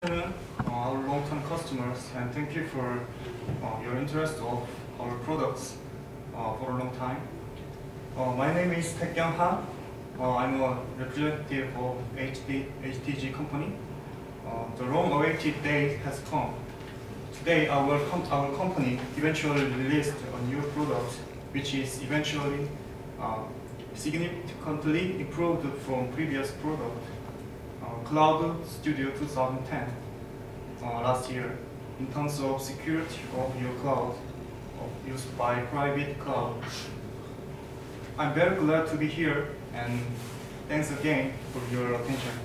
Our long-term customers, and thank you for your interest of our products for a long time. My name is Taekyung Han. I'm a representative of HTG company. The long-awaited day has come. Today, our company eventually released a new product, which is eventually significantly improved from previous product, Cloud Studio 2010, last year, in terms of security of your cloud used by private cloud. I'm very glad to be here, and thanks again for your attention.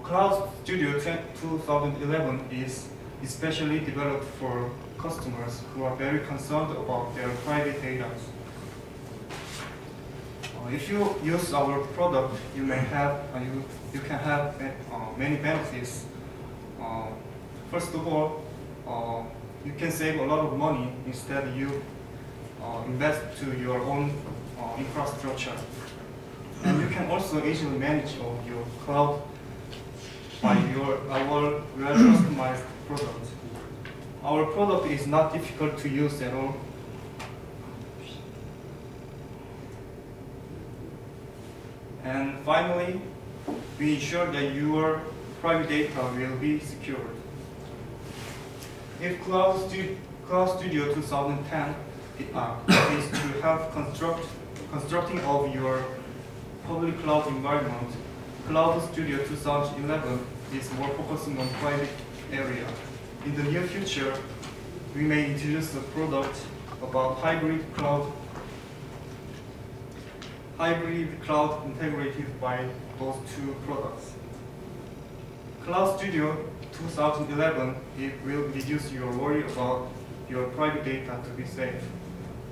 Cloud Studio 2011 is especially developed for customers who are very concerned about their private data. If you use our product, you can have many benefits. First of all, you can save a lot of money instead you invest to your own infrastructure, and you can also easily manage your cloud by our well-customized product. Our product is not difficult to use at all. And finally, we ensure that your private data will be secured. If Cloud Studio 2010 is to help constructing of your public cloud environment, Cloud Studio 2011 is more focusing on private area. In the near future, we may introduce a product about hybrid cloud integrated by those two products. Cloud Studio 2011 will reduce your worry about your private data to be safe.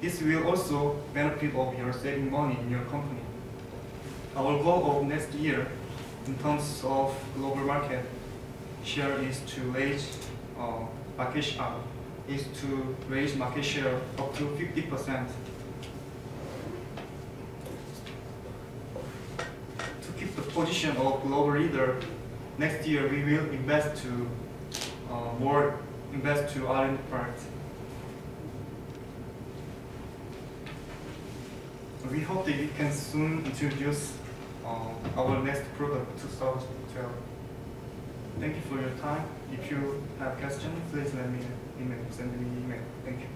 This will also benefit of your saving money in your company. Our goal of next year in terms of global market share is to raise market share up to 50%. To keep the position of global leader, next year we will invest to R&D part. We hope that we can soon introduce our next product 2012. Thank you for your time. If you have questions, please send me an email. Thank you.